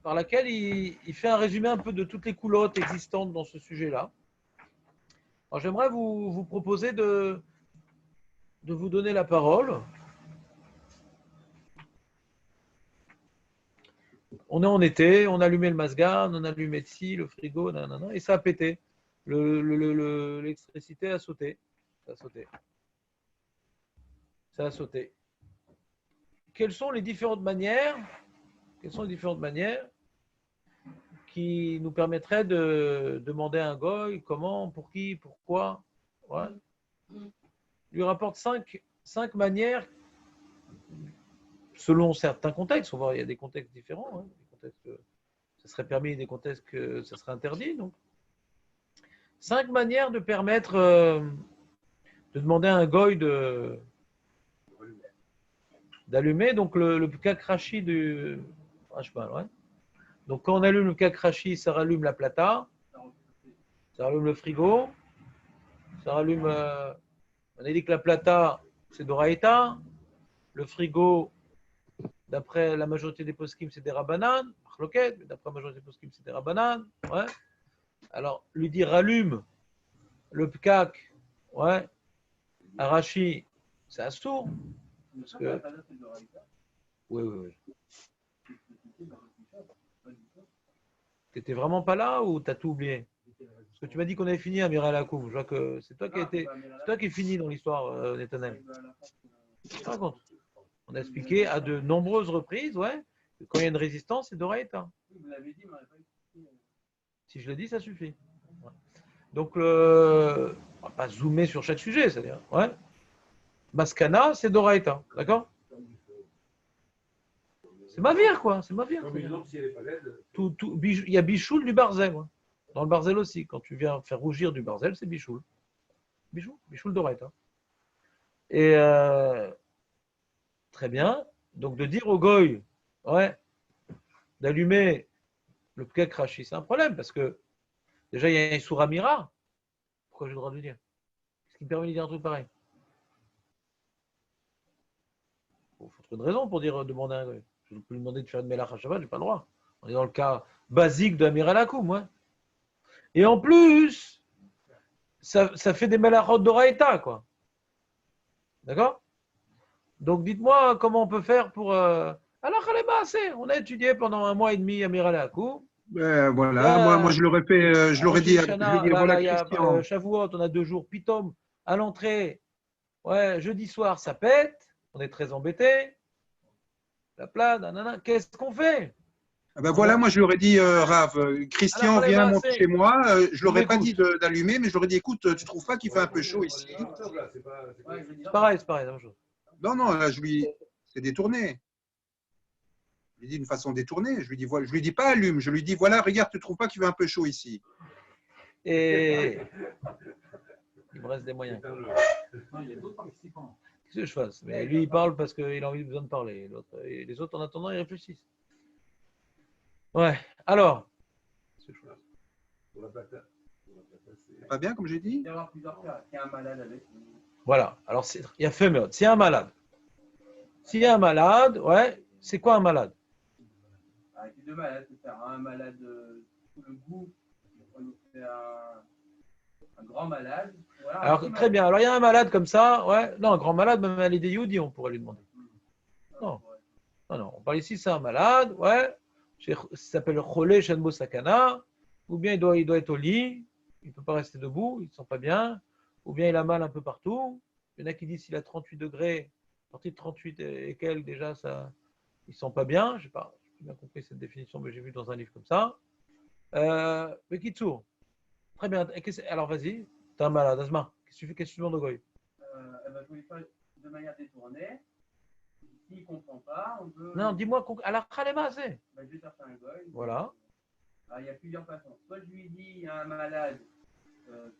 par laquelle il fait un résumé un peu de toutes les coulottes existantes dans ce sujet-là. Alors j'aimerais vous proposer de vous donner la parole. On est en été, on a allumé le masgan, on a allumé le frigo, nanana, et ça a pété. L'électricité a sauté. Ça a sauté. Ça a sauté. Quelles sont les différentes manières qui nous permettraient de demander à un goy comment, pour qui, pourquoi. Ouais. Il lui rapporte cinq manières selon certains contextes. On va voir, il y a des contextes différents. Hein. Des contextes que ça serait permis, des contextes que ça serait interdit. Donc, 5 manières de permettre de demander à un goy d'allumer donc le kakrashi du Hashmal. Ouais. Donc quand on allume le kakrashi, ça rallume la plata, ça rallume le frigo, ça rallume. On a dit que la plata c'est d'Oraïta, le frigo d'après la majorité des poskim c'est des rabanan, mais d'après la majorité des poskim c'est des rabanan. Ouais. Alors lui dire rallume le pkak, ouais, Arashi, c'est assourd. Parce que... Oui. T'étais vraiment pas là ou t'as tout oublié? Parce que tu m'as dit qu'on avait fini à Miral Akoum. Je vois que c'est toi qui est fini dans l'histoire, Netanel. Raconte. On a expliqué à de nombreuses reprises, ouais, que quand il y a une résistance, c'est d'Oraïta. Si je l'ai dit, ça suffit. Ouais. Donc, on ne va pas zoomer sur chaque sujet, c'est-à-dire, ouais. Maskana, c'est d'Oraïta, d'accord? C'est ma vire, quoi. C'est ma vire. Il y a bichoul du barzel. Ouais. Dans le barzel aussi. Quand tu viens faire rougir du barzel, c'est bichoul. Bichoul d'Oraïta. Et très bien. Donc de dire au goy, ouais, d'allumer le pkek rachi, c'est un problème parce que déjà il y a un souramira. Pourquoi j'ai le droit de le dire? Qu'est-ce qui me permet de dire un truc pareil? Il faut trouver une raison pour demander à un goy. Je peux lui demander de faire une melach à Shabbat, j'ai pas le droit. On est dans le cas basique de Amir Alakoum, ouais. Et en plus, ça fait des melachot d'Oraïta, quoi. D'accord? Donc dites-moi comment on peut faire pour. Alors, on a étudié pendant 1 mois et demi Amir Alakoum. Voilà, moi je l'aurais fait, je l'aurais dit, je lui dis voilà Là, il y a Christian. Shavuot, on a 2 jours. Pitom, à l'entrée, ouais, jeudi soir, ça pète. On est très embêtés. La plate, nanana. Qu'est-ce qu'on fait? Ah ben voilà, moi je lui aurais dit Rav, Christian viens monter chez moi. Je l'aurais pas dit d'allumer, mais je l'aurais dit écoute, tu trouves pas qu'il fait un peu chaud ici? C'est pareil, la même chose. Non, là, c'est détourné. Je lui dis d'une façon détournée. Je lui dis pas allume. Je lui dis voilà, regarde, tu trouves pas qu'il fait un peu chaud ici? Et il me reste des moyens. Il y a d'autres participants. Qu'est-ce que je fasse? Mais lui, il parle parce qu'il a besoin de parler. Et les autres, en attendant, ils réfléchissent. Ouais. Alors. C'est pas bien, comme j'ai dit? Il y a plusieurs cas. Il y a un malade avec. Voilà. Alors, il y a fait merde. S'il y a un malade, ouais, c'est quoi un malade? Avec les deux malades, c'est faire un malade sous le goût, c'est un grand malade. Voilà, alors, très malade. Bien. Alors, il y a un malade comme ça, ouais. Non, un grand malade, même à l'idée Youdi, on pourrait lui demander. Non. On parle ici, c'est un malade, ouais. Ça s'appelle Cholé Shenbo Sakana. Ou bien il doit être au lit, il ne peut pas rester debout, il ne se sent pas bien. Ou bien il a mal un peu partout. Il y en a qui disent qu'il a 38 degrés, à partir de 38 et quelques, déjà, ça, il ne se sent pas bien. Je n'ai pas bien compris cette définition, mais j'ai vu dans un livre comme ça. Mais Kitsour, très bien. Alors vas-y, tu es un malade, Asma. Qu'est-ce que tu demandes au goy? Je vais faire de manière détournée. S'il ne comprend pas, on peut. Non, dis-moi, alors, Khalema, c'est. Je vais chercher un goy. Voilà. Alors, il y a plusieurs façons. Soit je lui dis il y a un malade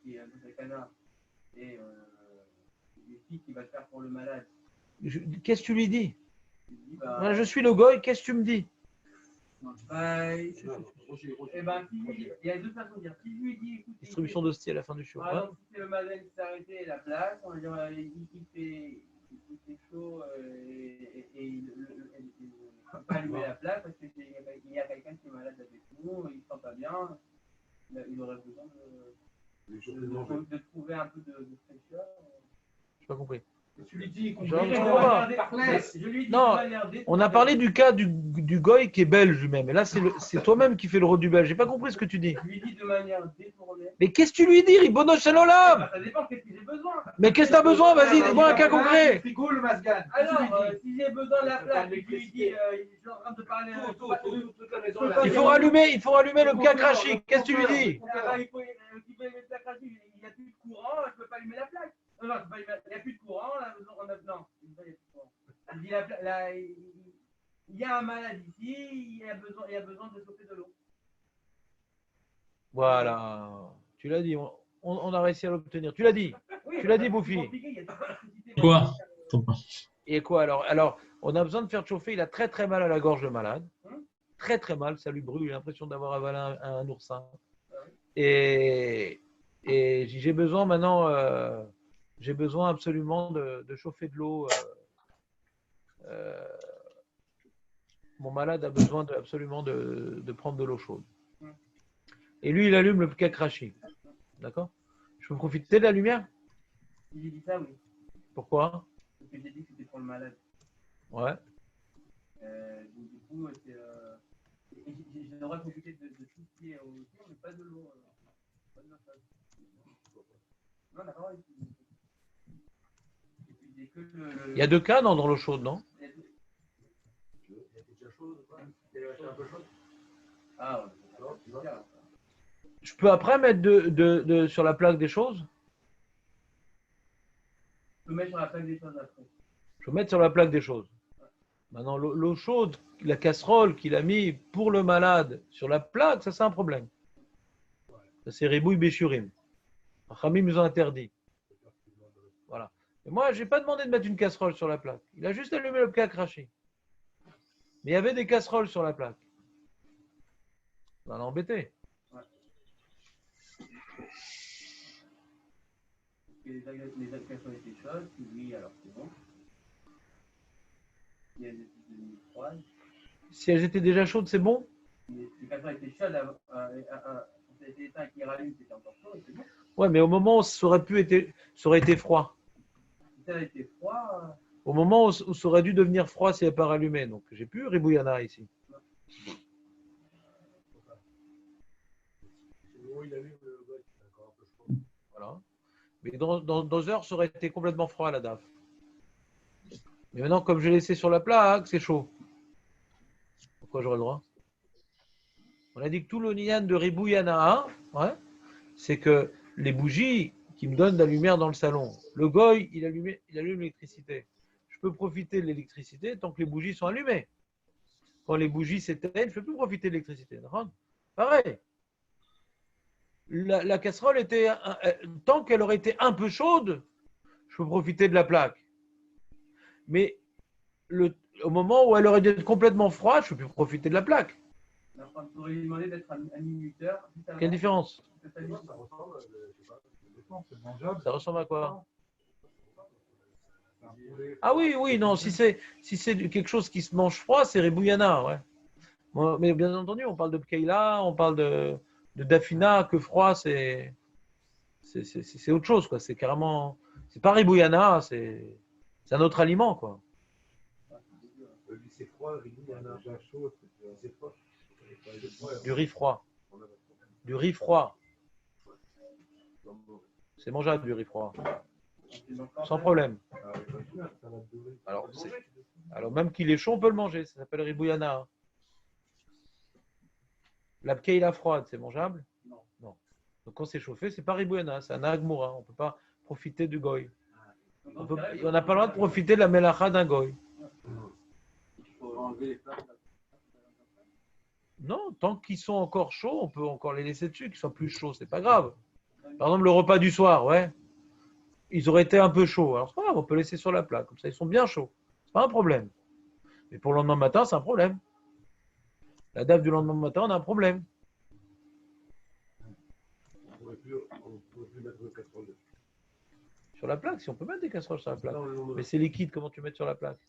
qui est un peu de canard et ici qui va faire pour le malade. Qu'est-ce que tu lui dis? Je suis le goy, qu'est-ce que tu me dis? Il y a deux façons de dire. Si je lui dis, écoute, distribution d'hostie à la fin du show. Par exemple, si c'est le malade qui s'est arrêté la place, on va dire il fait chaud et la plaque parce qu'il y a quelqu'un qui est malade avec nous, il ne se sent pas bien, il aurait besoin de trouver un peu de fraîcheur. Je n'ai pas compris. Tu lui dis qu'on Je dirait comprends pas. Je lui dis Non, de manière On a parlé du cas du goy qui est belge lui-même. Et là, c'est toi-même qui fais le rôle du belge. J'ai pas compris ce que tu dis. Je lui dis de manière détournée. Mais qu'est-ce que tu lui dis, Ribono Shalom? Ça dépend qu'est-ce que j'ai besoin. Mais qu'est-ce que tu as besoin? Vas-y, dis-moi un cas concret. Le frigo, le masgan. Alors, si j'ai besoin de la plaque, je lui dis, je suis en train de parler. Toute la maison. Il faut rallumer le cas crachi. Qu'est-ce que tu lui dis? Il faut qu'il ait la plaque, il n'y a plus de courant, je ne peux pas allumer la plaque. Non, il n'y a plus de courant, là, non, il n'y a plus de courant. Je dis, il y a un malade ici, il y a besoin de chauffer de l'eau. Voilà. Tu l'as dit. On a réussi à l'obtenir. Tu l'as dit. Oui, Tu l'as dit, Bouffi. Quoi? Et quoi alors, on a besoin de faire chauffer. Il a très très mal à la gorge, le malade. Très très mal. Ça lui brûle. Il a l'impression d'avoir avalé un oursin. Et j'ai besoin maintenant. J'ai besoin absolument de chauffer de l'eau. Mon malade a besoin absolument de prendre de l'eau chaude. Et lui, il allume le kakrachi. D'accord? Je peux profiter de la lumière? Il dit ça, oui. Pourquoi? Parce que j'ai dit que c'était pour le malade. Ouais. Donc, du coup, j'ai le droit de profiter de tout ce qui est autour, mais pas de l'eau. Pas de l'eau chaude. Non, d'accord. Il y a deux cas dans l'eau chaude, non? Ah, ouais. Je peux après mettre sur la plaque des choses? Je peux mettre sur la plaque des choses après. Je peux mettre sur la plaque des choses. Maintenant, l'eau chaude, la casserole qu'il a mis pour le malade sur la plaque, ça c'est un problème. Ça c'est Ribouille Béchurim. Rachamim nous a interdit. Voilà. Et moi, je n'ai pas demandé de mettre une casserole sur la plaque. Il a juste allumé le kakrachi. Mais il y avait des casseroles sur la plaque. Ça l'a embêté. Les applications étaient chaudes, oui, alors c'est bon. Il y a des petites froides. Si elles étaient déjà chaudes, c'est bon? Les applications étaient chaudes, ça a été éteint qui rallume, c'était encore chaud, c'est bon. Ouais, mais au moment où ça aurait été froid. Si ça a été froid. Au moment où ça aurait dû devenir froid si elle n'est pas rallumée. Donc, j'ai plus Ribouillana ici. Voilà. Mais dans 2 heures, ça aurait été complètement froid à la DAF. Mais maintenant, comme je l'ai laissé sur la plaque, c'est chaud. Pourquoi j'aurais le droit? On a dit que tout le niyan de Ribouillana, ouais, c'est que les bougies qui me donnent de la lumière dans le salon, le goy, il allume l'électricité. Je peux profiter de l'électricité tant que les bougies sont allumées. Quand les bougies s'éteignent, je ne peux plus profiter de l'électricité. Pareil. La casserole était, tant qu'elle aurait été un peu chaude, je peux profiter de la plaque. Mais au moment où elle aurait dû être complètement froide, je ne peux plus profiter de la plaque. On aurait demandé d'être un minuteur. Quelle différence? Ça ressemble à quoi? Ah oui, non, si c'est quelque chose qui se mange froid, c'est Ribouillana, ouais. Mais bien entendu, on parle de Pkeila, on parle de Dafina, que froid, c'est autre chose, quoi. C'est carrément, c'est pas Ribouillana, c'est un autre aliment, quoi. C'est froid, Ribouillana. C'est froid. Du riz froid. Du riz froid. C'est mangeable, du riz froid. Sans problème. Alors même qu'il est chaud, on peut le manger. Ça s'appelle Ribouillana. La pkeila froide, c'est mangeable? Non. Donc quand c'est chauffé, c'est pas Ribouillana, c'est un agmoura. On ne peut pas profiter du goy. On n'a pas le droit de profiter de la melacha d'un goy. Non, tant qu'ils sont encore chauds, on peut encore les laisser dessus, qu'ils soient plus chauds, c'est pas grave. Par exemple, le repas du soir, ouais. Ils auraient été un peu chauds. Alors c'est pas grave, on peut laisser sur la plaque. Comme ça, ils sont bien chauds. C'est pas un problème. Mais pour le lendemain matin, c'est un problème. La date du lendemain matin, on a un problème. On pourrait plus mettre de casserole. Sur la plaque, si on peut mettre des casseroles sur la plaque. Non. Mais c'est liquide, comment tu mets sur la plaque?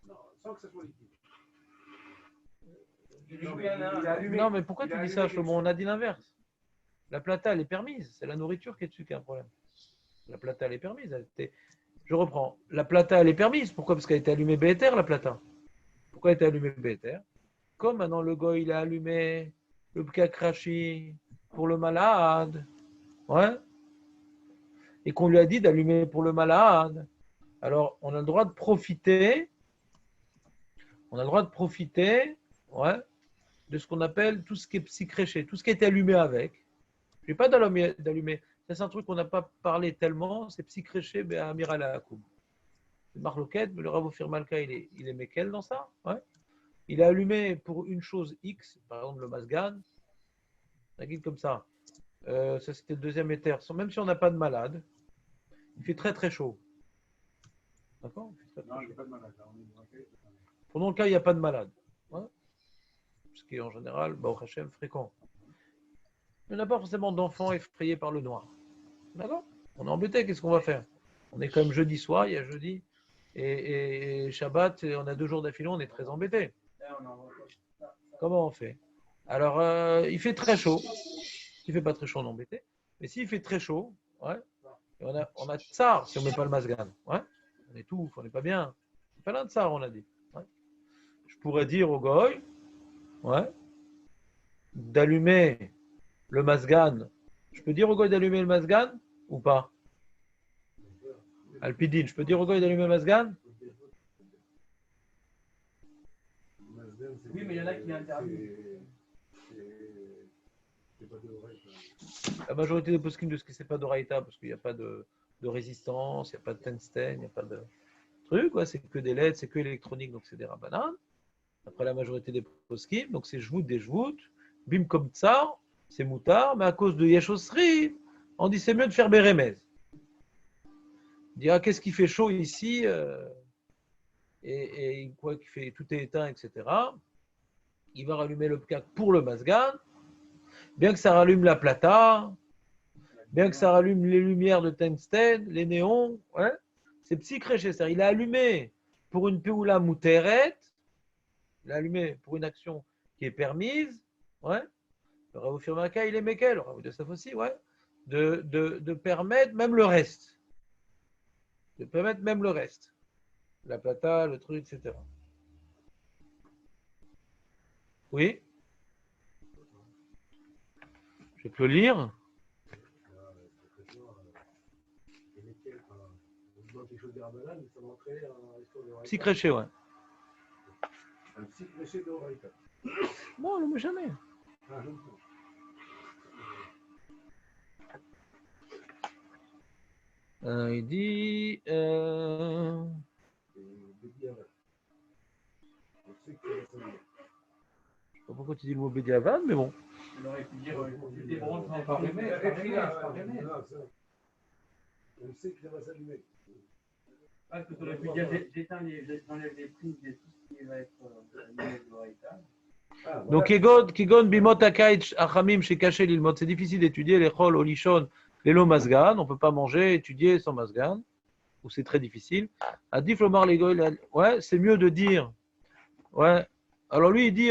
Non, sans que ça soit liquide. Non, mais pourquoi tu dis ça, Shlomo? On a dit l'inverse. La plata, elle est permise. C'est la nourriture qui est dessus qui a un problème. La plata, elle est permise. Je reprends. La plata, elle est permise. Pourquoi? Parce qu'elle a été allumée Béhéter, la plata. Pourquoi elle a été allumée Béhéter? Comme maintenant le goy, il a allumé le pkakrashi pour le malade. Ouais. Et qu'on lui a dit d'allumer pour le malade. Alors, on a le droit de profiter. On a le droit de profiter, ouais, de ce qu'on appelle tout ce qui est psychréché, tout ce qui est allumé avec. Je n'ai pas d'allumer. Ça, c'est un truc qu'on n'a pas parlé tellement. C'est psychréché, mais à Amir al-Akoub. C'est Marloquette, mais le Rav Ophir Malka, il est Mekel dans ça. Ouais. Il a allumé pour une chose X, par exemple le Masgan, la guide comme ça. Ça, c'était le deuxième éther. Même si on n'a pas de malade, il fait très très chaud. D'accord? Non, il n'y a pas de malade. Pendant le cas, il n'y a pas de malade. Ouais. Ce qui est en général, au Hachem, fréquent. Il n'y en a pas forcément d'enfants effrayés par le noir. D'accord? On est embêté, qu'est-ce qu'on va faire? On est quand même jeudi soir, il y a jeudi, et Shabbat, on a 2 jours d'affilée, on est très embêté. Comment on fait? Alors, il fait très chaud. S'il ne fait pas très chaud, on est embêté. Mais s'il fait très chaud, ouais, et on a tsar si on ne met pas le masgan. Ouais, on étouffe, on n'est pas bien. C'est pas l'un tsar, on a dit. Ouais. Je pourrais dire au goy, ouais, d'allumer le masgan. Je peux dire au goy d'allumer le masgan ou pas? Alpidine, je peux dire au goy d'allumer le masgan? Oui, mais il y en a qui interdisent. La majorité des poskim de ce qui c'est pas d'oraïta, parce qu'il n'y a pas de résistance, il n'y a pas de tungstène, il n'y a pas de truc, ouais, c'est que des LED, c'est que électronique, donc c'est des rabbanan. Après la majorité des poskim, donc c'est jvout des jvout, bim comme tsar, c'est moutard, mais à cause de yeshosri, on dit c'est mieux de faire bérémez. On dit, qu'est-ce qui fait chaud ici, et quoi qui fait, tout est éteint, etc. Il va rallumer le pkak pour le masgan, bien que ça rallume la plata, bien que ça rallume les lumières de tungstène, les néons, ouais, c'est psychréché. Il a allumé pour une peoula mouteret, il a allumé pour une action qui est permise, ouais. Le Rav Ophir Malka, il est Mekel, le Rav Yosef aussi, ouais, de permettre même le reste. De permettre même le reste. La plata, le truc, etc. Oui? Je peux le lire? Psychréché, ouais. Un psychréché d'oraïta. Non, ne me jamais. Ah, je Il dit. Je sais pas pourquoi tu dis le mot Bédiavad, mais bon. On aurait pu dire des bronzes en Par parfumé. on sait que ça va s'allumer. Parce que tu aurais pu dire j'enlève les prises de tout ce qui va être allumé de l'oreïta. Donc, Kigon Bimot Akaich Achamim chez Caché l'Ilmot, c'est difficile d'étudier les Chol, Olishon, les Lo Masgan. On ne peut pas manger, étudier sans Masgan, ou c'est très difficile. Adif Lomar les Goy, ouais, c'est mieux de dire. Ouais. Alors lui, il dit,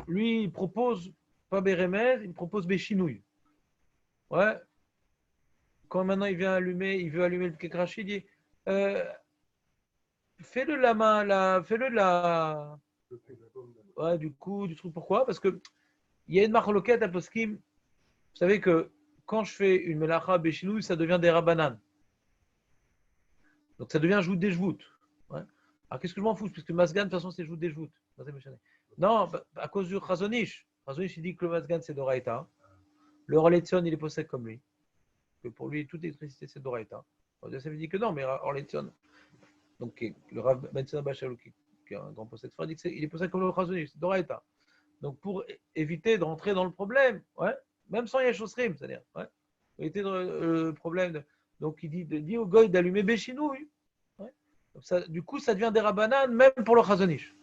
lui, il propose pas Bérémez, il propose Béchinouille. Ouais. Quand maintenant il vient allumer, il veut allumer le Kekrachi, il dit fais-le la main, fais-le la. Ouais, du coup, du truc. Pourquoi? Parce que il y a une marloquette à Poskim. Vous savez que quand je fais une melacha béchinouille, ça devient des rabanan. Donc ça devient joute des joutes. Ouais. Alors qu'est-ce que je m'en fous? Puisque Masgan, de toute façon, c'est joute des joutes. Non, à cause du Chazonish. Chazonish, il dit que le Masgan, c'est d'Oraïta. Le Orletzion, il est possède comme lui. Que pour lui, toute l'électricité, c'est d'Oraïta. Ça veut dire que non, mais Orletzion, donc le Rav Benson Bachalou, qui est un grand possède frère, dit qu'il est possède comme le Chazonish, c'est d'Oraïta. Donc pour éviter de rentrer dans le problème, ouais, même sans Yeshosrim, c'est-à-dire, ouais, éviter le problème. Donc il dit au goy d'allumer Béchinouille. Ouais. Du coup, ça devient des rabbanan, même pour le Chazonish.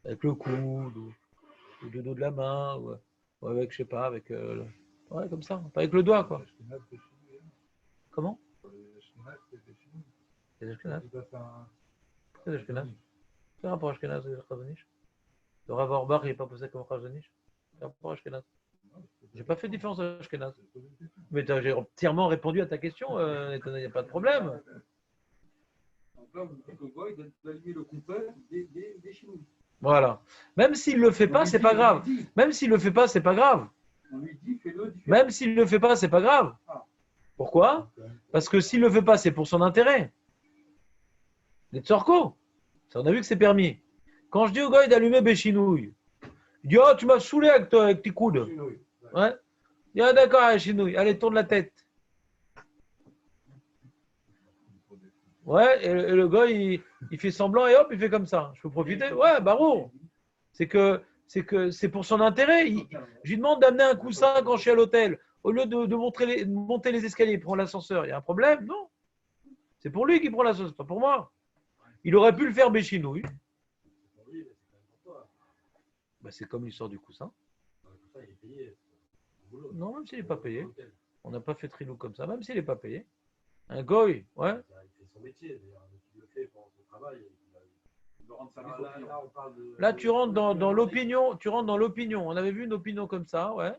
Avec le coude, ou le dos de la main, ou avec, je sais pas, avec. Ouais, comme ça, pas avec le doigt, quoi. Comment? Les Ashkenaz. C'est Ashkenaz. C'est un rapport Ashkenaz et Chazonish. Le Rav Auerbach, il n'est pas posé comme Chazonish. C'est un rapport Ashkenaz. J'ai pas fait de différence avec Ashkenaz. Mais j'ai entièrement répondu à ta question, il n'y a pas de problème. Donc là, le goy doit allumer le compteur des chinous. Voilà. Même s'il ne le fait pas, c'est pas grave. Même s'il ne le fait pas, c'est pas grave. On lui dit, fais-le. Même s'il ne le fait pas, c'est pas grave. Pourquoi? Parce que s'il ne le fait pas, c'est pour son intérêt. Les Tzorko. Ça, on a vu que c'est permis. Quand je dis au gars d'allumer Béchinouille, il dit, oh, tu m'as saoulé avec tes coudes. Ouais. Il dit, ah, d'accord, Chinouille, allez, tourne la tête. Ouais, et le gars, il fait semblant et hop, il fait comme ça. Je peux profiter? Ouais, barreau. C'est que c'est pour son intérêt. Je lui demande d'amener un coussin quand je suis à l'hôtel. Au lieu de monter les escaliers, il prend l'ascenseur. Il y a un problème? Non. C'est pour lui qui prend l'ascenseur, pas pour moi. Il aurait pu le faire Béchinouille. Bah, c'est comme l'histoire du coussin. Non, même s'il n'est pas payé. On n'a pas fait trilou comme ça, même s'il n'est pas payé. Un goy, ouais. Il fait son métier, il le fait pour son travail. Là, tu rentres dans l'opinion. Tu rentres dans l'opinion. On avait vu une opinion comme ça, ouais.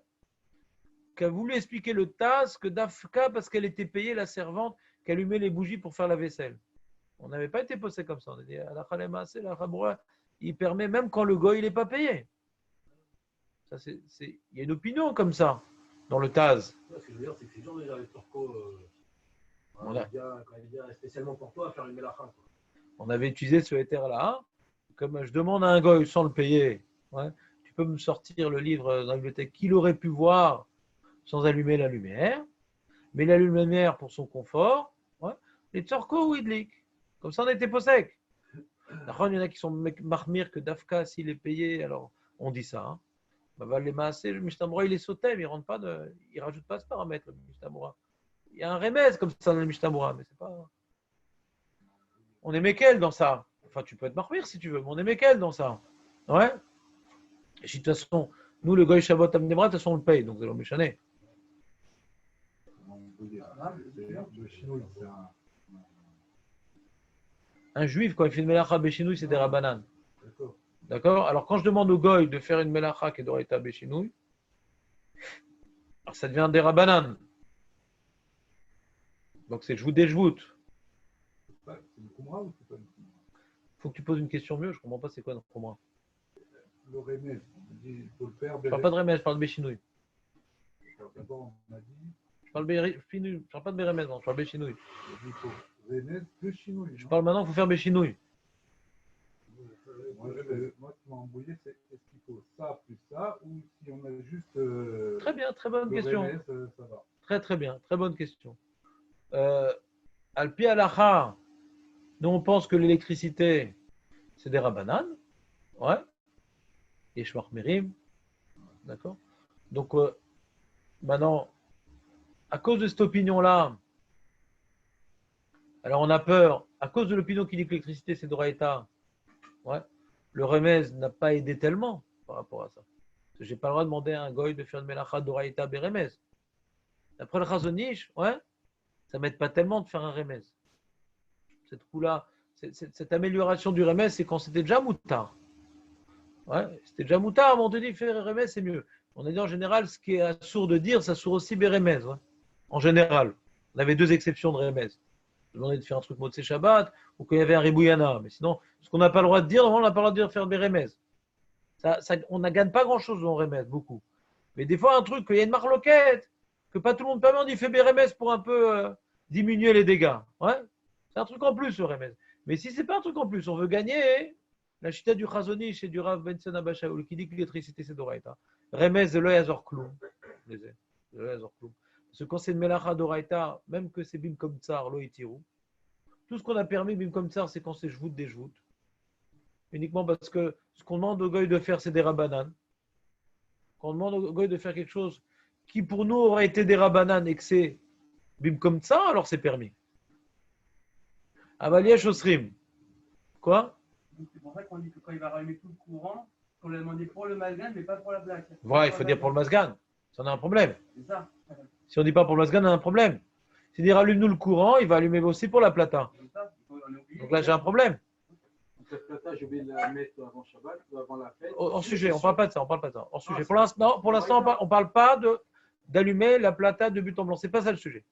Qui a voulu expliquer le Taz que Dafka, parce qu'elle était payée, la servante, qui allumait les bougies pour faire la vaisselle. On n'avait pas été posé comme ça. On a dit, la Khaboura, il permet même quand le goy, il n'est pas payé. Ça, il y a une opinion comme ça dans le Taz. Ce que je veux dire, c'est que ces gens, déjà, les Turcos, Voilà. quand il vient spécialement pour toi faire une mélacha. On avait utilisé ce éther-là. Comme je demande à un goy sans le payer, ouais, tu peux me sortir le livre dans la bibliothèque qu'il aurait pu voir sans allumer la lumière, mais il allume la lumière pour son confort. Ouais. Les Tzorko ou Idlik. Comme ça, on était pas sec. Il y en a qui sont marmir que Dafka, s'il est payé, alors on dit ça. Hein. Les maasés, le Mishtamura, il est sauté, mais il ne rajoute pas ce paramètre, le Mishtamura. Il y a un remède comme ça dans le Mishtamura, mais c'est pas. On est Mekel dans ça. Enfin, tu peux être marmir si tu veux, mais on est Mekel dans ça. Ouais. Et de toute façon, nous, le Goy Shabbat Amnebra, de toute façon, on le paye, donc c'est le méchané. Un juif, quand il fait une melacha béchinouille, c'est des rabanan. D'accord. Alors, quand je demande au goy de faire une melacha qui est d'oraita béchinouille, alors ça devient des rabanan. Donc, c'est jvout des jvout. Il faut que tu poses une question mieux. Je ne comprends pas c'est quoi notre moi. Le remède, il faut le faire. Je ne parle pas de remède, je parle de béchinouille. D'abord, on a dit. Je parle pas de bérémède, non, je parle de béchinouille. Il faut remède, béchinouille. Je parle maintenant qu'il faut faire béchinouille. Moi, ce qui m'a embrouillé, c'est est-ce qu'il faut ça plus ça ou si on a juste. Très bien, très bonne question. Remède, ça va. Très, très bien, très bonne question. Alpi alacha, nous on pense que l'électricité, c'est des rabanan. Ouais. Et shmarmerim. D'accord. Donc, maintenant, à cause de cette opinion-là, alors on a peur, à cause de l'opinion qui dit que l'électricité c'est d'Oraïta, ouais, le remez n'a pas aidé tellement par rapport à ça. Parce que je n'ai pas le droit de demander à un goy de faire une melacha d'Oraïta beremez. D'après le Chazonish, ouais, ça ne m'aide pas tellement de faire un remez. Cette coup-là, cette amélioration du remez, c'est quand c'était déjà moutard. Ouais, c'était déjà moutard, mais on te dit faire un remez, c'est mieux. On a dit en général, ce qui est assourd de dire, ça assourd aussi beremez. Ouais. En général, on avait deux exceptions de remez. Je demandais de faire un truc Motsé Shabbat ou qu'il y avait un Ribouyana. Mais sinon, ce qu'on n'a pas le droit de dire, normalement, on n'a pas le droit de faire des remez. On ne gagne pas grand-chose dans remez, beaucoup. Mais des fois, un truc, qu'il y a une marloquette, que pas tout le monde permet, on dit fait des remez pour un peu diminuer les dégâts. Ouais. C'est un truc en plus, le remez. Mais si ce n'est pas un truc en plus, on veut gagner la chita du Chazonish et du Rav Benson Abashaoul qui dit que l'électricité c'est d'Oraïta. Remez de l'Oyazor Kloum. Parce que quand c'est une melacha d'Oraïta, même que c'est bim comme tsar, lo itirou, tout ce qu'on a permis bim comme tsar, c'est quand c'est jvout des jvout. Uniquement parce que ce qu'on demande au goy de faire, c'est des rabanan. Quand on demande au goy de faire quelque chose qui pour nous aurait été des rabanan et que c'est bim comme tsar, alors c'est permis. Avaliyesh osrim. Quoi? C'est pour ça qu'on dit que quand il va rallumer tout le courant, qu'on lui a demandé pour le masgan, mais pas pour la plaque. Voilà, il faut dire pour le masgan. Si on a un problème. C'est ça. Si on ne dit pas pour le masgan, on a un problème. C'est dire allume-nous le courant, il va allumer aussi pour la plata. C'est ça. Donc là, j'ai un problème. je vais la mettre avant Shabbat ou avant la fête. Hors sujet, on parle pas de ça, on parle pas de ça. Hors sujet. Pour l'instant, on parle pas d'allumer la plata de but en blanc. C'est pas ça le sujet.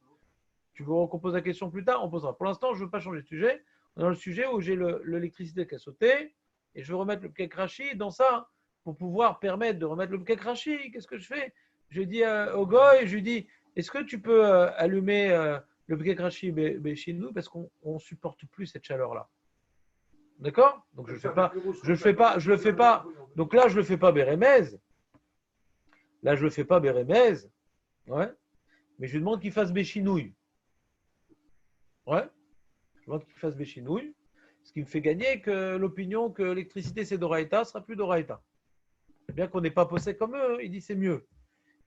Tu veux qu'on pose la question plus tard, on posera. Pour l'instant, je veux pas changer de sujet. On est dans le sujet où j'ai l'électricité qui a sauté et je veux remettre le pkek rashi dans ça pour pouvoir permettre de remettre le pkek rashi. Qu'est-ce que je fais? Je dis au goy, je lui dis, est-ce que tu peux allumer le pkek rashi chez nous parce qu'on ne supporte plus cette chaleur-là. D'accord? Donc je le fais pas. Donc là, je le fais pas Bérémez. Là, je le fais pas Bérémez. Ouais. Mais je lui demande qu'il fasse Béchinouille. Ouais. Je lui demande qu'il fasse Béchinouille. Ce qui me fait gagner que l'opinion que l'électricité c'est d'Oraïta sera plus d'Oraïta. Bien qu'on n'ait pas posé comme eux, il dit c'est mieux.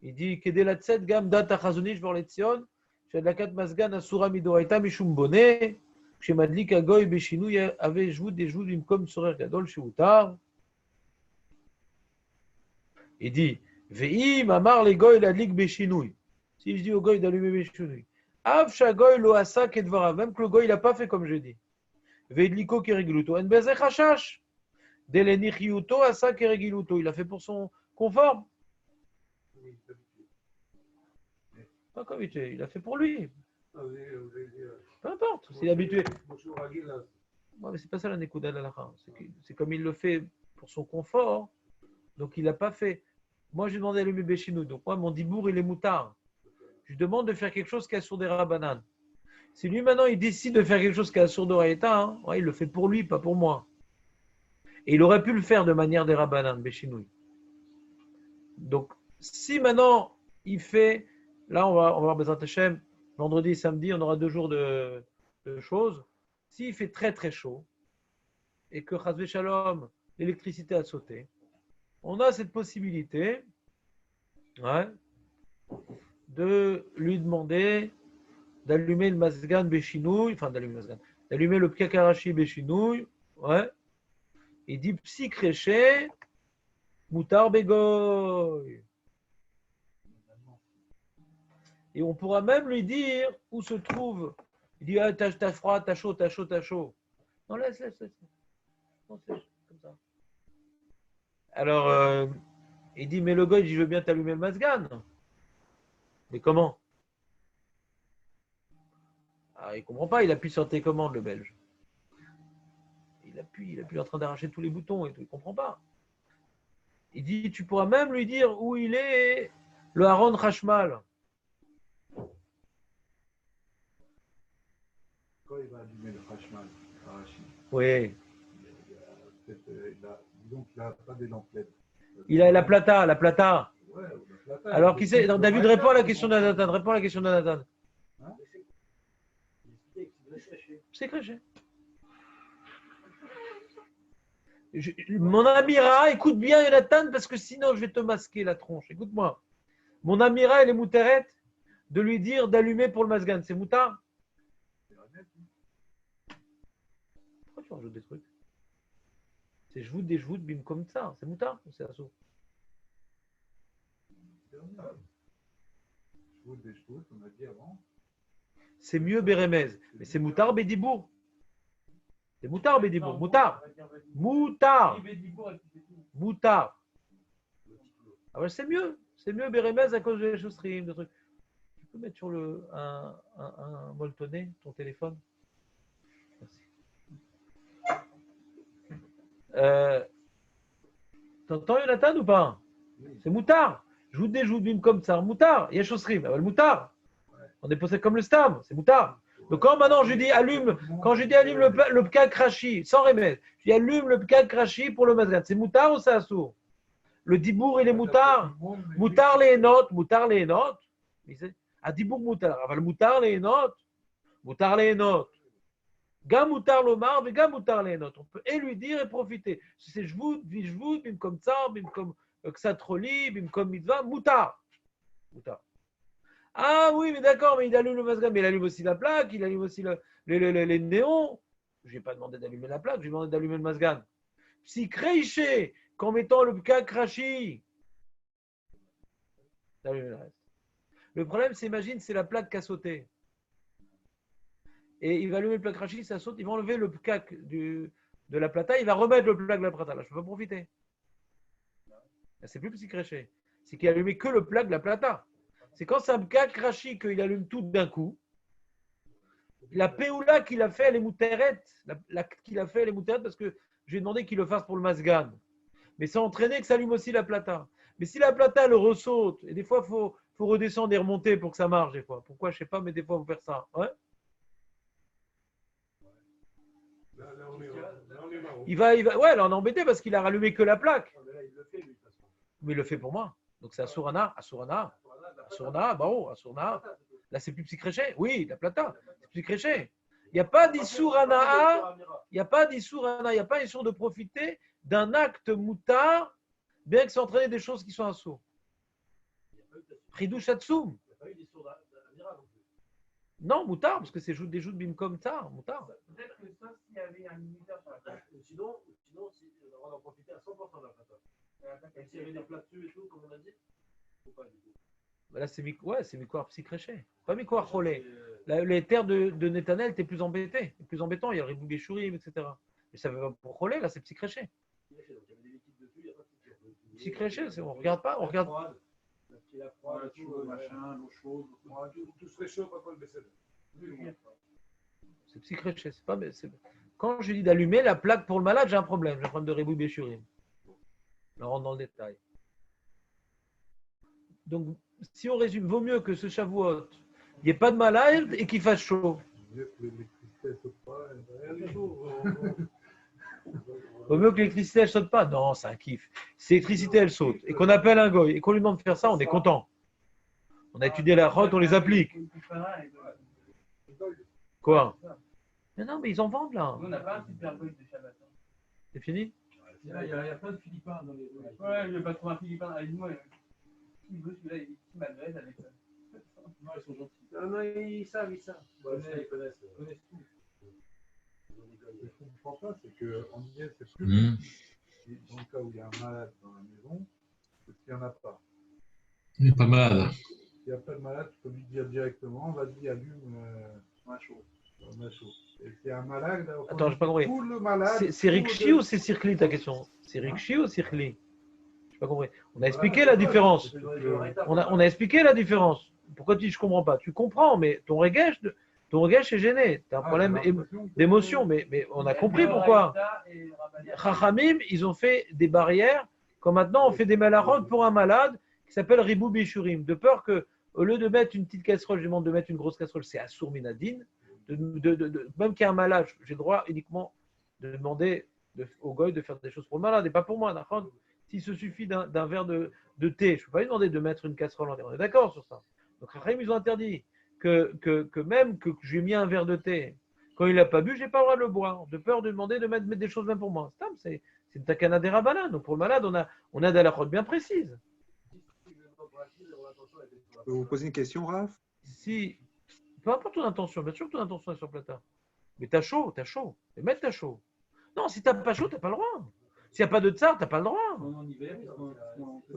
Il dit Kedelatset gam dat achazonish vorletzion, shadlakat masgan asura midoraïta mishum bonnet. כשמדליק הגוי בשינוי הווה שבוד דשבוד במקום צורר גדול שהותר. Il dit, ואם אמר לגוי להדליק בשינוי, si je dis au goy d'allumer בשינוי, אף שהגוי לא עשה כדבריו, même que le goy il n'a pas fait comme je dis, והדליקו כרגלותו, אין בזה חשש, דלניחיותו עשה כרגלותו, il a fait pour son confort. Pas comme il a fait pour lui. Peu importe, s'il est habitué. Ouais, mais c'est pas ça la Nekuda d'Alacha. C'est comme il le fait pour son confort, donc il n'a pas fait. Moi, j'ai demandé à allumer Béchinou, donc moi, mon dibour, il est moutard. Je lui demande de faire quelque chose qui est sur des rabbanan. Si lui, maintenant, il décide de faire quelque chose qui est sur d'Oraïta, ouais, il le fait pour lui, pas pour moi. Et il aurait pu le faire de manière des rabbanan, Béchinou. Donc, si maintenant, il fait. Là, on va voir Bezrat Hashem. Vendredi et samedi, on aura 2 jours de choses. S'il fait très très chaud et que Chazvé Shalom, l'électricité a sauté, on a cette possibilité de lui demander d'allumer le Mazgan Béchinouille, enfin d'allumer le Pkakarashi Béchinouille, il dit Psi Créché, Moutar Bégoy. Et on pourra même lui dire où se trouve. Il dit, ah, t'as froid, t'as chaud. Non, laisse. Non, c'est comme ça. Alors, il dit, mais le gars, il dit, je veux bien t'allumer le Mazgan. Mais comment? Ah, il ne comprend pas, il appuie sur tes commandes, le Belge. Il appuie en train d'arracher tous les boutons et tout, il ne comprend pas. Il dit, tu pourras même lui dire où il est le Haron Hashmal. Quand il va allumer le Hashmal, Oui. Donc il n'a pas des lampes LED. Il a la plata. Ouais, la plata. Alors, qui sait? David, réponds à la question de Nathan. Hein? C'est créché. Mon Amira, écoute bien Jonathan, parce que sinon je vais te masquer la tronche. Écoute-moi. Mon Amira, elle est moutérette de lui dire d'allumer pour le Mazgan. C'est moutard? Pourquoi tu rajoutes des trucs? C'est je vous bim comme ça. C'est moutard ou c'est assaut? On a dit avant. C'est mieux Bérémez. Mais c'est moutard Bédibourg. C'est moutard Bédibourg. Moutard. Ah ouais, c'est mieux. C'est mieux Bérémez à cause de l'échostream, de trucs. Tu peux mettre sur un molletonné ton téléphone? Merci. T'entends Jonathan ou pas? C'est moutard. Je vous bim comme ça. Moutard. Il y a échostream. Le moutard. On est posé comme le stam. C'est moutard. Donc quand maintenant je dis allume, le pkak rashi, sans remède, je dis allume le pkak rashi pour le mazgan, c'est moutard ou c'est assourd? Le dibour il est moutard? Moutard les notes. Ah dibour moutard. Le moutard les notes. Gam moutard l'omar, mais gam moutard les notes. On peut et lui dire et profiter. C'est je vous, bim comme ça, bim comme ksatroli, bim comme mitzvah, moutard. Ah oui, mais d'accord, mais il allume le Mazgan, mais il allume aussi la plaque, il allume aussi les néons. Je n'ai pas demandé d'allumer la plaque, j'ai demandé d'allumer le Mazgan. Si créché, qu'en mettant le pkak rashi. Le problème, c'est, imagine, c'est la plaque qui a sauté. Et il va allumer le pkak rashi, ça saute, il va enlever le pkak de la plata, il va remettre le plat de la plata. Là, je ne peux pas profiter. Là, c'est plus psy-créché. C'est qu'il a allumé que le plat de la plata. C'est quand c'est un cas crachi qu'il allume tout d'un coup. La péoula qu'il a fait, elle est moutérette. L'acte qu'il a fait, elle est moutérette parce que je lui ai demandé qu'il le fasse pour le masgan. Mais ça entraîné que ça allume aussi la plata. Mais si la plata le ressaute, et des fois, il faut redescendre et remonter pour que ça marche. Des fois. Pourquoi, je ne sais pas, mais des fois, il faut faire ça. Ouais. Là, on est marron. Ouais, là, on est embêté parce qu'il a rallumé que la plaque. Mais là, il le fait, lui, de toute façon. Mais il le fait pour moi. Donc c'est Asurana. Là, c'est plus psy-créché. Oui, la plata. C'est psy-créché. Il n'y a pas d'Issurana. Il n'y a pas d'Issurana. Il n'y a pas d'Issur de profiter d'un acte moutard, bien que ça entraîne des choses qui sont assourds. Pridou Shatsum. Il n'y a pas eu d'histoire d'Amira non plus. Non, moutard, parce que c'est des joues de bimkom tar, moutard. Peut-être que sauf s'il y avait un minuteur sur la table. Sinon, si on a le droit d'en profiter à 100% de la plata. Même s'il y avait des plats dessus et tout, comme on a dit, faut pas du tout. Là, c'est Mikouar psy-créché. Pas Mikouar Cholé. Les terres de Netanel étaient plus embêtées. Plus embêtant, il y a le Ribou Beshurim, etc. Mais ça veut pas pour Cholé, là, c'est psy-créché. Donc, il y avait des liquides dessus, il n'y a pas de souci. Psy-créché, c'est bon. On regarde pas, on regarde. La froide, L'eau chaude, machin, l'eau chaude, Tout serait chaud, pas le baisser. C'est psy-créché. C'est pas. Quand je dis d'allumer la plaque pour le malade, j'ai un problème. J'ai un problème de Ribou Beshurim. On rentre dans le détail. Donc, si on résume, vaut mieux que ce Shavuot, il n'y ait pas de malade et qu'il fasse chaud. L'électricité saute pas, Vaut mieux que l'électricité ne saute pas. Non, c'est un kiff. Si l'électricité elle saute et qu'on appelle un goy et qu'on lui demande de faire ça, on est content. On a étudié la route, on les applique. Quoi? Mais non, mais ils en vendent là. Nous, on n'a pas un super boy de Shabbat. C'est fini? Il y a plein de Philippins dans les. Ouais, je vais pas trouver un Philippin. Aide-moi. S'il veut, celui-là, il m'adresse avec ça. Non, ils sont gentils. Non, ils savent. Ils connaissent. Ils connaissent tout. Ce qu'on ne comprend pas, c'est qu'en hiver, c'est plus Mmh. dans le cas où il y a un malade dans la maison que s'il n'y en a pas. Il n'est pas malade. S'il n'y a pas de malade, tu peux lui dire directement, vas-y, allume Un chaud. un chaud. Et s'il y a un malade, là, Attends, j'ai pas compris. tout le malade. C'est Rikshi ou c'est Circli ta question? C'est Rikshi ou Circli? J'ai pas compris. On a expliqué la différence. On a expliqué la différence. Pourquoi tu dis je comprends pas? Tu comprends, mais ton reggae est gêné. Tu as un problème d'émotion, mais on a compris pourquoi. Chachamim, ils ont fait des barrières. Comme maintenant, on fait des malachot pour un malade qui s'appelle Ribou Bishurim. De peur que, au lieu de mettre une petite casserole, je demande de mettre une grosse casserole, c'est Assour Minadine. Même qu'il y a un malade, j'ai le droit uniquement de demander au goy de faire des choses pour le malade et pas pour moi. D'accord? S'il se suffit d'un verre de thé, je ne peux pas lui demander de mettre une casserole en terre. On est d'accord sur ça. Donc, Chachamim, ils ont interdit que même que je lui ai mis un verre de thé, quand il n'a pas bu, je n'ai pas le droit de le boire, de peur de demander de mettre des choses même pour moi. C'est une takana des rabanan. Donc, pour le malade, on a des halachot bien précises. Je peux vous poser une question, Raph? Si, peu importe ton intention, bien sûr que ton intention est sur plata. Mais t'as chaud. Et mettre t'as chaud. Non, si t'as pas chaud, t'as pas le droit. S'il n'y a pas de tsar, t'as pas le droit. En hiver, ils sont.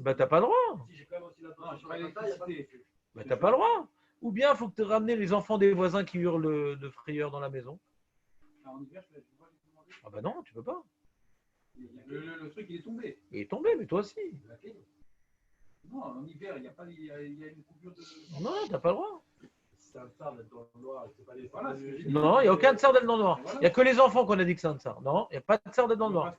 Bah t'as pas le droit. Si j'ai quand même aussi Non, l'intention je sur crois la plata, il n'y a pas de l'électricité. souci. Bah t'as pas le droit. Ou bien il faut que tu ramenes les enfants des voisins qui hurlent de frayeur dans la maison. En hiver, je peux pas lui demander. Ah bah non, tu peux pas. Le truc, il est tombé. Il est tombé, mais toi aussi. La clé. Non, en hiver, il y a une coupure de. Non, t'as pas le droit. C'est un tsar d'être dans le noir, c'est pas les Voilà, c'est ce que j'ai dit. Non, il n'y a aucun tsar d'être dans le noir. Il n'y a que les enfants qu'on a dit que c'est un tsar. Non, il n'y a pas de tsar d'être dans le noir.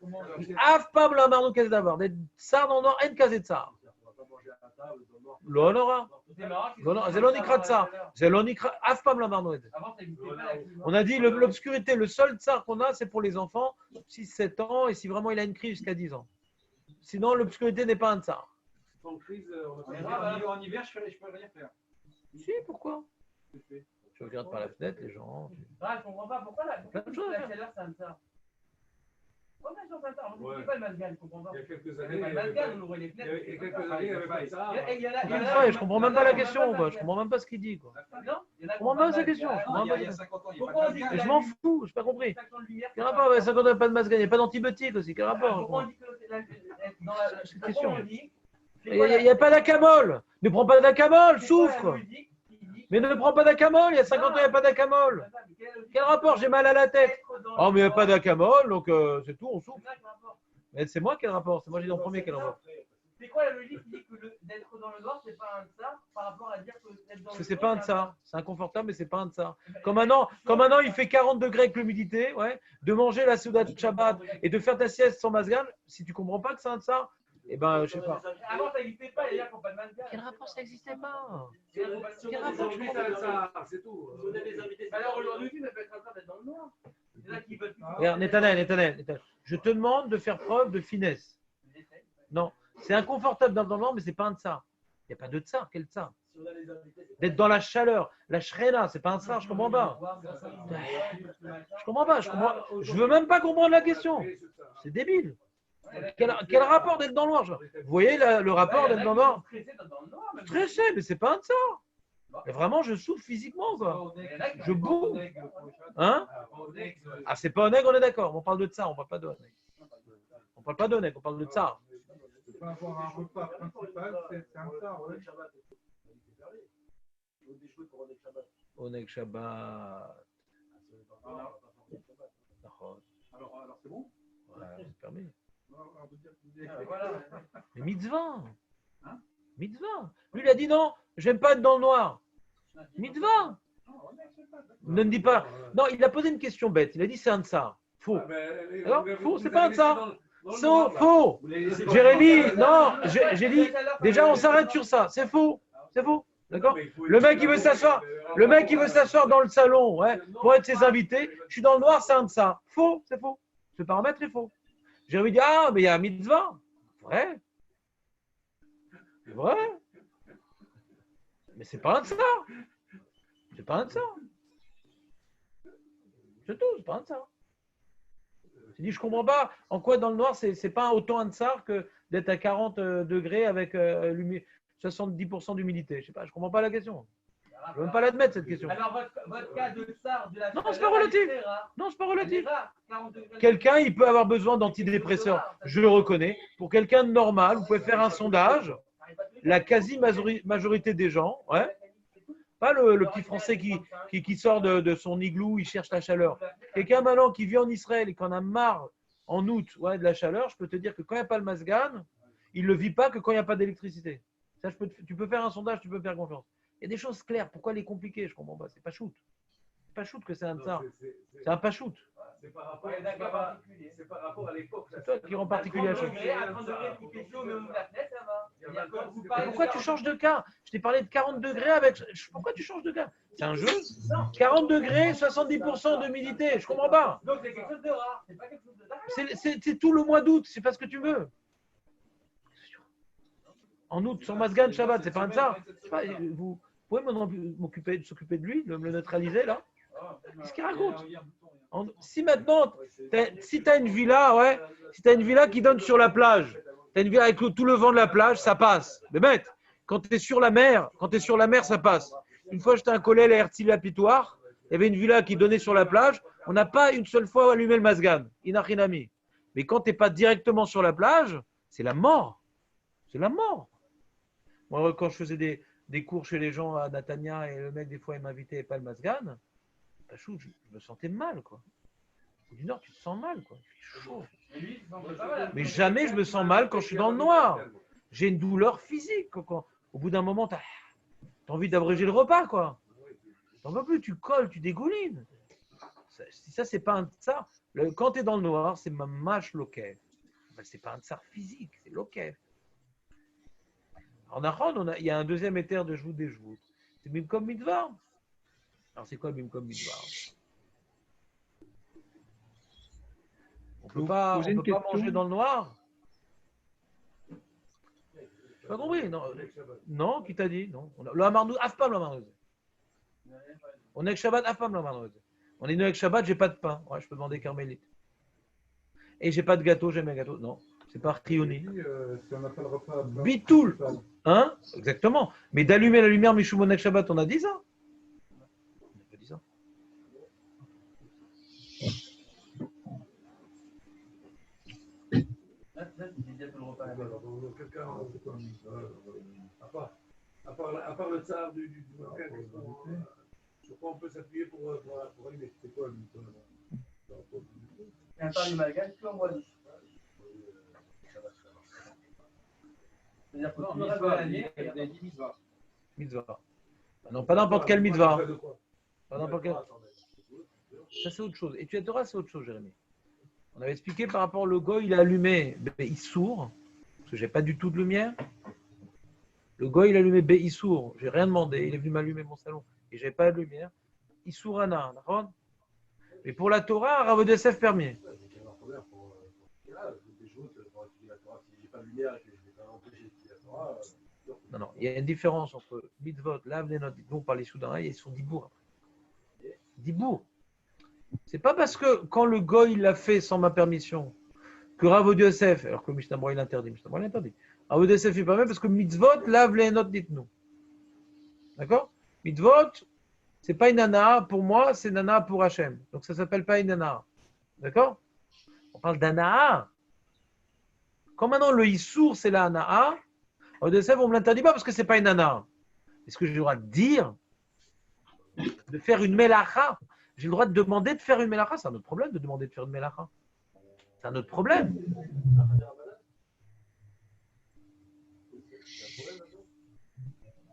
Af pam la marnou qu'est-ce d'abord. Des tsar dans le noir, en casé de tsar. On va pas manger à la table dans le noir. L'honora. C'est marrant. C'est l'onikra de ça. C'est l'onikra. Af pam la marnou. Avant, ça existait pas la clim. On a dit l'obscurité, le seul tsar qu'on a, c'est pour les enfants, 6-7 ans, et si vraiment il a une crise jusqu'à 10 ans. Sinon, l'obscurité n'est pas un tsar. Sans crise, en hiver, je peux rien faire. Si, pourquoi? Tu regardes par la fenêtre, les gens. Ah, je comprends pas. Pourquoi Plein de choses à la faire. chaleur, c'est un tsar? Pourquoi la chaleur, c'est un tsar? On Ouais. ne dit pas le masgan, je comprends pas. Il y a quelques Il années, n'y avait pas le masgan, on ouvrait les il y fenêtres. a quelques années, il n'y avait pas ça. Je comprends même pas la question, quoi. Je comprends même pas ce qu'il dit, quoi. Non, il y en a Je comprends même pas sa question. Je comprends Il même y a pas. 50 ans, il n'y a Pourquoi pas on de dit masgan. Et je m'en fous, j'ai pas compris. Quel Quel rapport avec ça quand on n'a pas de masque, il n'y a pas d'antibiotiques aussi, quel rapport? Pourquoi on dit que dans la question. on dit Il n'y a pas d'acamol. Ne prends pas d'acamol, souffre. Il dit Mais ne prends pas d'acamol, il y a 50 ans, il n'y a pas d'acamol. Quel rapport? J'ai mal à la tête. Oh, mais il n'y a pas d'acamol, donc c'est tout, on souffle. Mais c'est moi quel rapport? C'est moi qui dis en premier quel rapport? C'est quoi la logique qui dit que d'être dans le noir, c'est pas un tsar par rapport à dire que d'être dans Parce le que c'est noir, pas un tsar. C'est inconfortable, mais c'est pas un tsar. Comme maintenant, il fait 40 degrés avec l'humidité, ouais, de manger la Souda de Shabbat et de faire ta sieste sans masgan, si tu comprends pas que c'est un tsar, eh ben, je sais pas. Avant, ça n'existait pas, les gars qui n'ont pas de masque. Quel rapport ça n'existait pas? Quel rapport je comprends ça, c'est tout. Alors aujourd'hui, ça peut être un tsar d'être dans le noir. C'est là qu'ils veulent plus. Regarde, Netanel, je te demande de faire preuve de finesse. Non, c'est inconfortable dans le noir, mais c'est pas un tsar. Il n'y a pas de tsar, quel tsar? D'être dans la chaleur, la shrena, c'est pas un tsar, je comprends pas. Je comprends pas, je veux même pas comprendre la question. C'est débile. Quel rapport d'être dans le noir? Vous voyez le rapport d'être dans le noir? Stressé, mais c'est pas un tsar. Mais vraiment, je souffre physiquement, quoi. Je boue. Hein? Ah, c'est pas Oneg, on est d'accord. On parle de tsar, on parle pas de Oneg. On parle pas d'Oneg, on parle de tsar. Ne pas avoir un repas principal, c'est un tsar. Ouais. Oneg Shabbat. Alors c'est bon? Ouais, c'est permis. Alors, vous dire- Mais mitzvah. Mitzvah. Lui, il a dit non, j'aime pas être dans le noir. Mitzvah. Ne me dis pas. Non, il a posé une question bête. Il a dit c'est un tsar. Faux. Alors, faux, c'est pas un tsar. Faux. Jérémy, non, j'ai dit, déjà on s'arrête sur ça. C'est faux. C'est faux. D'accord? Le mec, il veut s'asseoir. Le mec, il veut s'asseoir dans le salon, ouais, pour être ses invités. Je suis dans le noir, c'est un tsar. Faux, c'est faux. Ce paramètre est faux. Jérémy dit, ah, mais il y a un mitzvah. Vrai. Vrai. Mais c'est pas un tsar. C'est pas un tsar. C'est tout, c'est pas un tsar. Je dis, je comprends pas en quoi dans le noir, c'est pas autant un tsar que d'être à 40 degrés avec 70% d'humidité. Je sais pas, je comprends pas la question. Je veux même pas l'admettre cette question. Alors, votre cas de tsar de la Non, c'est pas relatif. Non, c'est pas relatif. 40 degrés. Quelqu'un, il peut avoir besoin d'antidépresseurs. Je le reconnais. Pour quelqu'un de normal, vous pouvez faire un sondage. La quasi-majorité des gens, ouais, pas le petit Français qui sort de son igloo, il cherche la chaleur. Quelqu'un maintenant qui vit en Israël et qui en a marre en août ouais, de la chaleur, je peux te dire que quand il n'y a pas le masgan, il ne le vit pas que quand il n'y a pas d'électricité. Ça, tu peux faire un sondage, tu peux me faire confiance. Il y a des choses claires. Pourquoi les compliquer? Je ne comprends pas. C'est pas shoot. C'est pas shoot que c'est un tsar. C'est un pas shoot. C'est par rapport à l'époque. C'est toi qui rend particulier la chose. À 30 degrés, il fait chaud, mais ouvre la fenêtre, ça va. Pourquoi tu changes de cas? Je t'ai parlé de 40 degrés avec. Pourquoi tu changes de cas? C'est un jeu. 40 degrés, 70% d'humidité. Je comprends pas. Donc c'est quelque chose de rare. C'est pas quelque chose de rare. C'est tout le mois d'août. C'est pas ce que tu veux. En août, sur Masgan, Shabbat, c'est pas un tsar. Vous pouvez s'occuper de lui, de me le neutraliser là? Qu'est-ce qu'il raconte? Si maintenant, si tu as une villa, ouais, si tu as une villa qui donne sur la plage, tu as une villa avec tout le vent de la plage, ça passe. Mais bête, quand tu es sur la mer, ça passe. Une fois, j'étais un collègue à Herzl Lapitoire, il y avait une villa qui donnait sur la plage, on n'a pas une seule fois allumé le masgan, inachinami. Mais quand tu n'es pas directement sur la plage, c'est la mort. C'est la mort. Moi, quand je faisais des cours chez les gens à Natania et le mec, des fois, il m'invitait pas le masgan, je me sentais mal, quoi. Au bout d'une heure, tu te sens mal, quoi. Il fait chaud. Mais jamais je me sens mal quand je suis dans le noir. J'ai une douleur physique. Au bout d'un moment, tu as envie d'abréger le repas, quoi. T'en peux plus, tu colles, tu dégoulines. Ça, c'est pas un tsar. Quand tu es dans le noir, c'est mamash lokev. Ben, c'est pas un tsar physique, c'est lokev. En Achon, il y a un deuxième éther de Jvout des Jvout. C'est Bimkom Midvar. Alors, c'est quoi Bimkom Midvar? On ne peut pas manger dans le noir. Tu n'as pas compris? Non, qui t'a dit? Non. Le Hamarnouz, Afpam le Hamarnouz. On est avec Shabbat, Afpam le Hamarnouz. On est avec Shabbat, j'ai pas de pain. Ouais, je peux demander carmélite. Et j'ai pas de gâteau, j'aime un gâteau. Non, c'est pas Rioni. Si on n'a pas le repas. Bitoul. Hein? Exactement. Mais d'allumer la lumière, Mishoumonek Shabbat, on a dit ça? On n'a pas dit ça. À part le tsar du Marocain, sur quoi on peut s'appuyer pour allumer? C'est quoi le Et à part les malgaches, que en bois douce. C'est-à-dire que tout le reste de l'année, il y a des mitzvahs. Mitzvah. Ah non, pas n'importe quelle mitzvah. De quoi? Pas n'importe quelle. Ça, c'est autre chose. Étudier la Torah, c'est autre chose, Jérémy. On avait expliqué par rapport au goy, il a allumé Issour, parce que j'ai pas du tout de lumière. Le goy, il a allumé Issour. J'ai rien demandé. Il est venu m'allumer mon salon et j'avais pas de lumière. Issour Ana, d'accord? Mais pour la Torah, Rav Yosef permis. Non, non, il y a une différence entre mitzvot, lave les notes, dont par les soudains et son dibour. Dibour. C'est pas parce que quand le goy l'a fait sans ma permission que Rav Yosef, alors que Mishnah Berurah l'interdit, Mishnah Berurah l'interdit. Rav Yosef fait pas même parce que mitzvot lave les notes, dites-nous. D'accord? Mitzvot, c'est pas une nana pour moi, c'est nana pour Hachem. Donc ça s'appelle pas une nana. D'accord? On parle d'anaha. Quand maintenant le issour c'est la anaha, Rav Yosef on me l'interdit pas parce que c'est pas une nana. Est-ce que j'ai le droit de dire, de faire une melacha? J'ai le droit de demander de faire une melacha? C'est un autre problème de demander de faire une melacha. C'est un autre problème.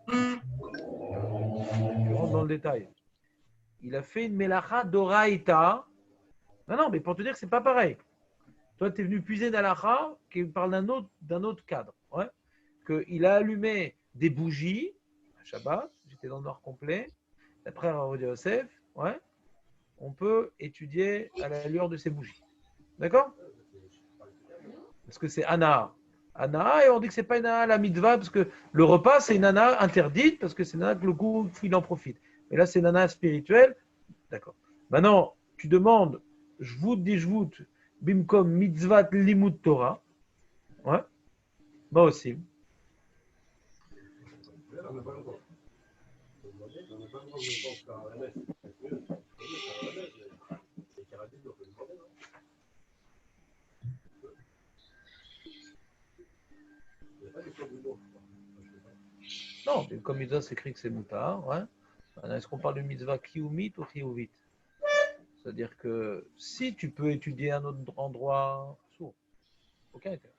Je rentre dans le détail. Il a fait une melacha d'oraïta. Non, mais pour te dire que c'est pas pareil. Toi, tu es venu puiser d'alacha qui parle d'un autre cadre. Ouais. Qu'il a allumé des bougies à Shabbat. J'étais dans le noir complet. D'après Rav Yosef, ouais, on peut étudier à la lueur de ces bougies. D'accord? Parce que c'est Ana. Ana, et on dit que c'est pas une Ana la mitzvah, parce que le repas, c'est une Ana interdite, parce que c'est une Ana que le goût, il en profite. Mais là, c'est une Ana spirituelle. D'accord. Maintenant, tu demandes, jvout, bimkom mitzvat limut Torah. Ouais. Bah aussi. Non, comme mitzvah, c'est écrit que c'est moutard. Ouais. Est-ce qu'on parle de mitzvah kiyumit ou chiyuvit? C'est-à-dire que si tu peux étudier un autre endroit, sourd, aucun intérêt.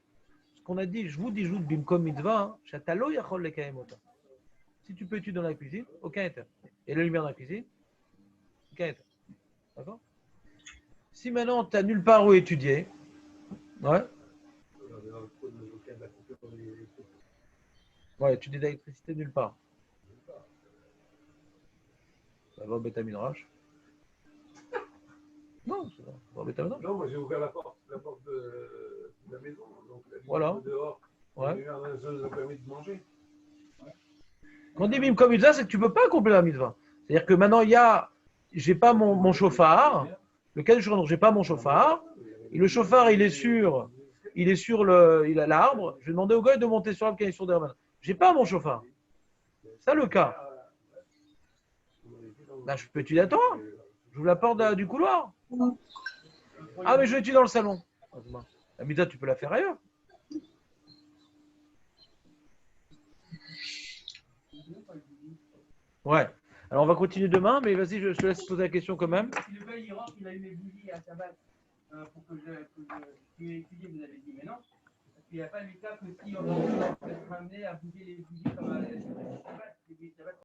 Ce qu'on a dit, je vous dis bimkom mitzvah, shatalo yachol lekayem ota. Si tu peux étudier dans la cuisine, aucun intérêt. Et la lumière dans la cuisine, aucun intérêt. D'accord? Si maintenant tu n'as nulle part où étudier, ouais. Ouais, étudier d'électricité nulle part. Ça va au Beth Midrash. Non, c'est pas au Beth Midrash. Non, moi j'ai ouvert la porte de la maison. Donc voilà. Dehors. Ouais. Ça nous a permis de manger. Quand on dit bim comme mitzvah, c'est que tu ne peux pas accomplir la mitzvah. C'est-à-dire que maintenant, j'ai pas mon chauffard. Le cas du jour, j'ai pas mon chauffard. Et le chauffard, il a l'arbre. Je vais demander au gars de monter sur l'arbre qui est sur derrière. J'ai pas mon chauffard. C'est ça le cas. Là, je peux étudier à toi. J'ouvre la porte du couloir. Ah, mais je vais étudier dans le salon. La mitzvah, tu peux la faire ailleurs. Ouais. Alors, on va continuer demain, mais vas-y, je te laisse poser la question quand même. Si le gars il rentre, il a eu mes bougies à Shabbat pour que je étudié, vous avez dit, mais non. Parce qu'il n'y a pas le cas que si on peut être amené à bouger les bougies comme à Shabbat,